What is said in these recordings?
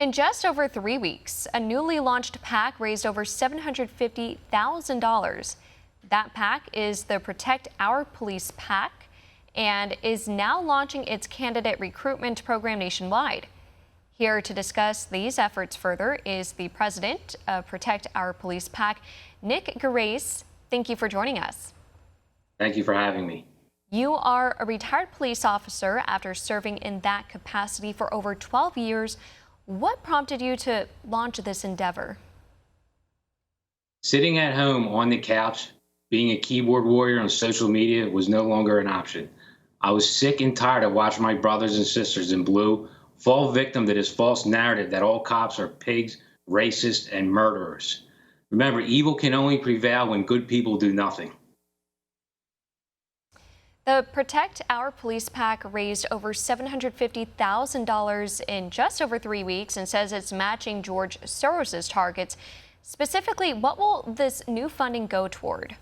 In just over 3 weeks, a newly launched PAC raised over $750,000. That PAC is the Protect Our Police PAC and is now launching its candidate recruitment program nationwide. Here to discuss these efforts further is the president of Protect Our Police PAC, Nick Gerace. Thank you for joining us. Thank you for having me. You are a retired police officer after serving in that capacity for over 12 years. What prompted you to launch this endeavor? Sitting at home on the couch, being a keyboard warrior on social media was no longer an option. I was sick and tired of watching my brothers and sisters in blue fall victim to this false narrative that all cops are pigs, racist, and murderers. Remember, evil can only prevail when good people do nothing. The Protect Our Police PAC raised over $750,000 in just over 3 weeks and says it's matching George Soros's targets. Specifically, what will this new funding go toward?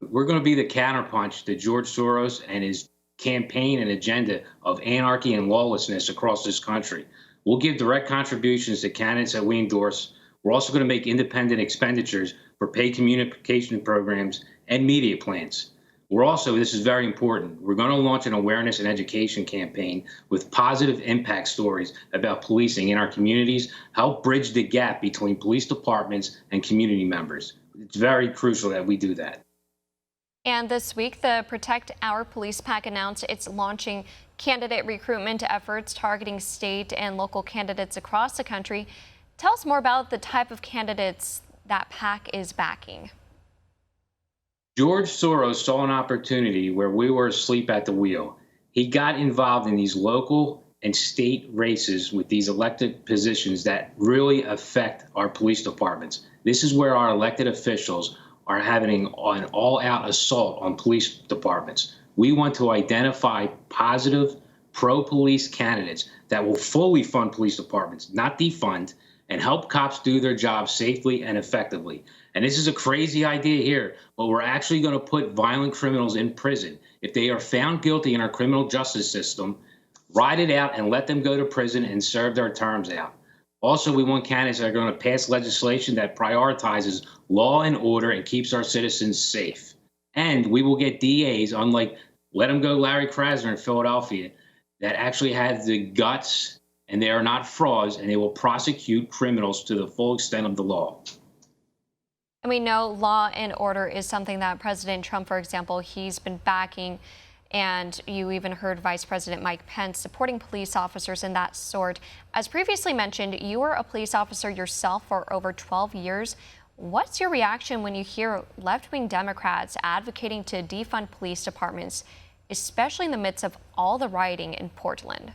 We're going to be the counterpunch to George Soros and his campaign and agenda of anarchy and lawlessness across this country. We'll give direct contributions to candidates that we endorse. We're also going to make independent expenditures for paid communication programs and media plans. We're also, this is very important, we're going to launch an awareness and education campaign with positive impact stories about policing in our communities, help bridge the gap between police departments and community members. It's very crucial that we do that. And this week, the Protect Our Police PAC announced it's launching candidate recruitment efforts targeting state and local candidates across the country. Tell us more about the type of candidates that PAC is backing. George Soros saw an opportunity where we were asleep at the wheel. He got involved in these local and state races with these elected positions that really affect our police departments. This is where our elected officials are having an all-out assault on police departments. We want to identify positive pro-police candidates that will fully fund police departments, not defund, and help cops do their job safely and effectively. And this is a crazy idea here, but we're actually going to put violent criminals in prison. If they are found guilty in our criminal justice system, ride it out and let them go to prison and serve their terms out. Also, we want candidates that are going to pass legislation that prioritizes law and order and keeps our citizens safe. And we will get DAs, unlike Let Them Go Larry Krasner in Philadelphia, that actually have the guts and they are not frauds, and they will prosecute criminals to the full extent of the law. And we know law and order is something that President Trump, for example, he's been backing. And you even heard Vice President Mike Pence supporting police officers in that sort. As previously mentioned, you were a police officer yourself for over 12 years. What's your reaction when you hear left-wing Democrats advocating to defund police departments, especially in the midst of all the rioting in Portland?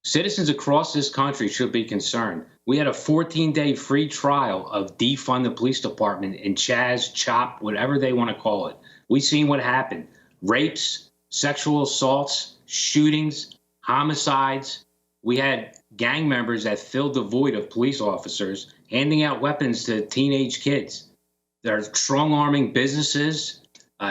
Citizens across this country should be concerned. We had a 14-day free trial of defund the police department in Chaz, CHOP, whatever they want to call it. We've seen what happened. Rapes, sexual assaults, shootings, homicides. We had gang members that filled the void of police officers, handing out weapons to teenage kids. They're strong-arming businesses,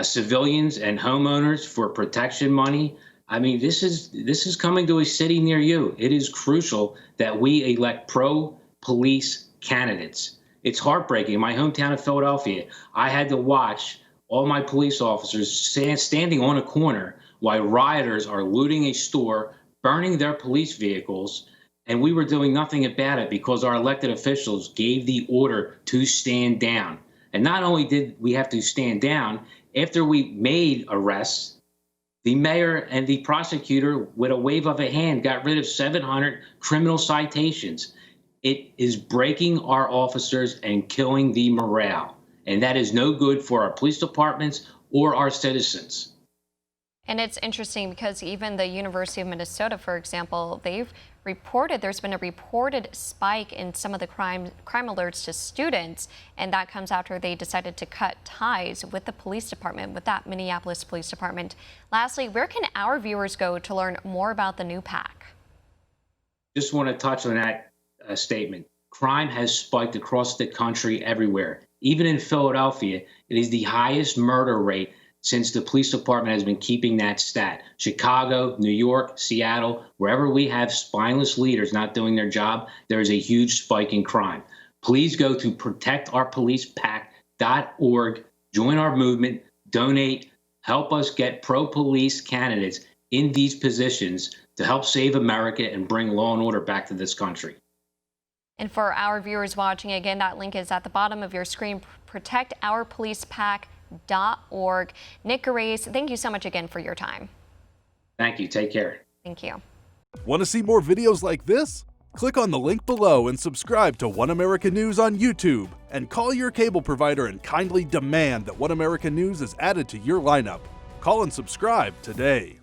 civilians, and homeowners for protection money. I mean, this is coming to a city near you. It is crucial that we elect pro-police candidates. It's heartbreaking. In my hometown of Philadelphia, I had to watch all my police officers standing on a corner while rioters are looting a store, burning their police vehicles, and we were doing nothing about it because our elected officials gave the order to stand down. And not only did we have to stand down, after we made arrests, the mayor and the prosecutor, with a wave of a hand, got rid of 700 criminal citations. It is breaking our officers and killing the morale. And that is no good for our police departments or our citizens. And it's interesting because even the University of Minnesota, for example, they've reported there's been a reported spike in some of the crime alerts to students, and that comes after they decided to cut ties with the police department, with that Minneapolis Police Department. Lastly, where can our viewers go to learn more about the new PAC? Just want to touch on that statement. Crime has spiked across the country everywhere. Even in Philadelphia, it is the highest murder rate since the police department has been keeping that stat. Chicago, New York, Seattle, wherever we have spineless leaders not doing their job, there is a huge spike in crime. Please go to protectourpolicepac.org, join our movement, donate, help us get pro-police candidates in these positions to help save America and bring law and order back to this country. And for our viewers watching, again, that link is at the bottom of your screen, protectourpolicepac.org. Nick Gerace, thank you so much again for your time. Thank you. Take care. Thank you. Want to see more videos like this? Click on the link below and subscribe to One America News on YouTube, and call your cable provider and kindly demand that One America News is added to your lineup. Call and subscribe today.